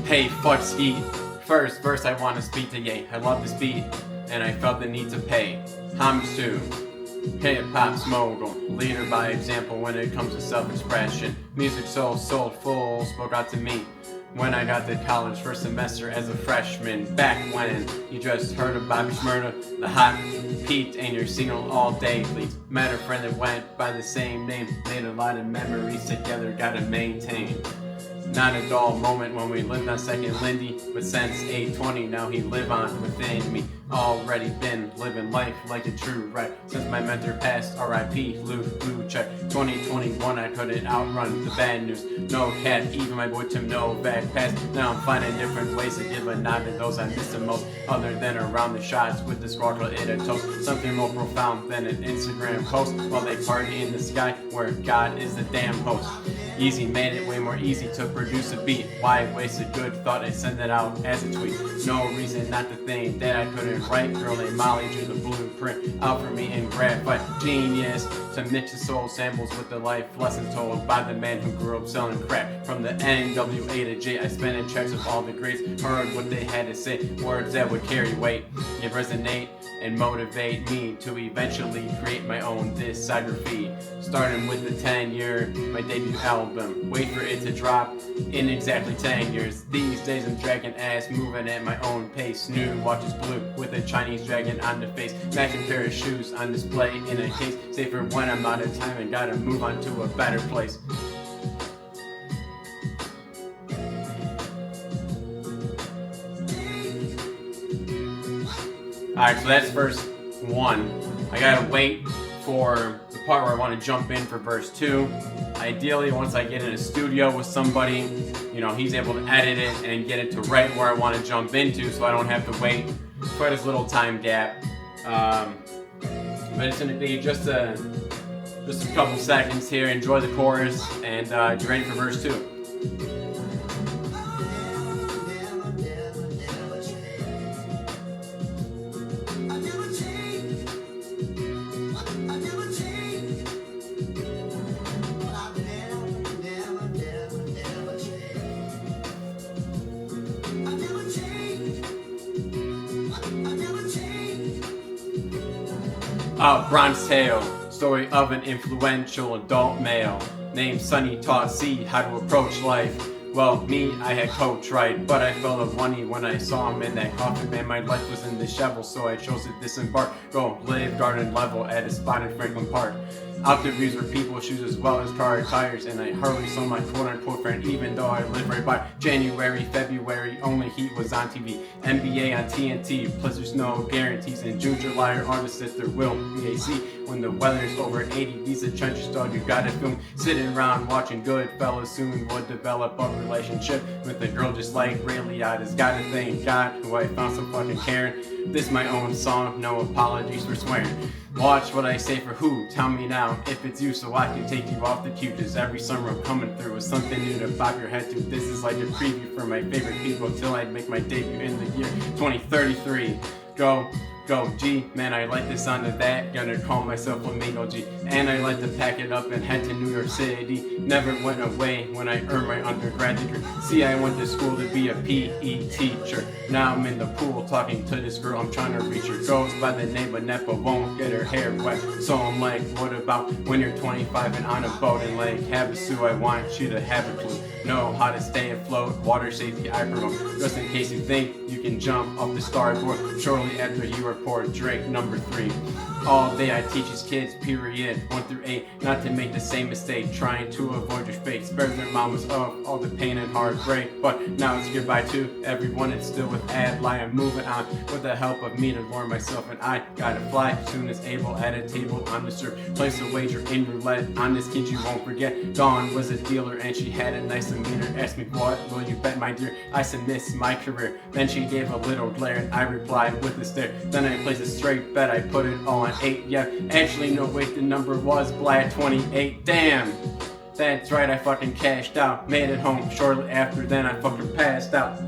Hey, fuck ski. First verse I want to speak to ye. I love this beat, and I felt the need to pay homage to hip-hop's mogul, leader by example when it comes to self-expression. Music so soulful spoke out to me when I got to college first semester as a freshman. Back when you just heard of Bobby Shmurda, the hot peaked in your signal all day. Please met a friend that went by the same name, made a lot of memories together, gotta maintain. Not a dull moment when we lived on Second Lindy, but since 820 now he live on within me. Already been living life like a true right since my mentor passed. R.I.P. Buczek. 2021 I couldn't outrun the bad news. No cat, even my boy Novak passed. Now I'm finding different ways to give a nod to those I miss the most, other than around the shots with the sparkle in a toast. Something more profound than an Instagram post while they party in the sky where God is the damn host. Easy made it way more easy to produce a beat. Why waste a good thought and send it out as a tweet? No reason not to think that I couldn't write. Girl named Molly drew the blueprint out for me in graphite. Genius to mix the soul samples with the life lessons told by the man who grew up selling crack. From the NWA to J, I spent in checks of all the greats. Heard what they had to say, words that would carry weight. It resonate and motivate me to eventually create my own discography. Starting with the 10-year, my debut album. Wait for it to drop in exactly 10 years. These days I'm dragging ass, moving at my own pace. New watch is blue with a Chinese dragon on the face. Matching pair of shoes on display in a case. Safer when I'm out of time and gotta move on to a better place. Alright, so that's verse 1. I gotta wait for the part where I want to jump in for verse 2. Ideally, once I get in a studio with somebody, you know, he's able to edit it and get it to right where I want to jump into, so I don't have to wait quite this little time gap. But it's gonna be just a couple seconds here. Enjoy the chorus, and get ready for verse 2. Bronze tale, story of an influential adult male named Sonny taught C how to approach life. Well, me, I had coach right, but I felt a money when I saw him in that coffin. Man, my life was in dishevel, so I chose to disembark. Go live garden level at a spot in Franklin Park. Out the views were people's shoes as well as car tires, and I hardly saw my quote-unquote friend, even though I live right by. January, February, only heat was on TV. NBA on TNT, plus there's no guarantees. In June, July, or August, that there will be AC. When the weather's over 80, these are trenches, dog, you gotta film. Sitting around watching Goodfellas, soon would develop a relationship with a girl just like Ray Liotta's. Gotta thank God who I found so fucking caring. This my own song, no apologies for swearing. Watch what I say for who, tell me now if it's you so I can take you off the cue. Cause every summer I'm coming through with something new to bob your head to. This is like a preview for my favorite people till I make my debut in the year 2033. Go G, man, I like this on to that. Gonna call myself Flamingo G. And I like to pack it up and head to New York City. Never went away when I earned my undergrad degree. See, I went to school to be a PE teacher. Now I'm in the pool talking to this girl I'm trying to reach her. Goes by the name of Nepa, won't get her hair wet. So I'm like, what about when you're 25 and on a boat in Lake Havasu? I want you to have a clue. Know how to stay afloat, water safety I promote. Just in case you think you can jump off the starboard. Shortly after you report Drake number 3. All day I teach these kids, period, 1 through 8, not to make the same mistake, trying to avoid your fate. Spare their mamas of all the pain and heartbreak. But now it's goodbye to everyone, it's still with Adlai. I'm moving on with the help of me to learn myself, and I gotta fly soon as able at a table undisturbed. Place a wager in roulette on this kid you won't forget. Dawn was a dealer and she had a nice demeanor. Asked me, what will you bet, my dear? I said, miss my career. Then she gave a little glare and I replied with a stare. Then I placed a straight bet, I put it all on 8. Yeah, actually no, wait, the number was Black 28. Damn, that's right, I fucking cashed out. Made it home shortly after, then I fucking passed out.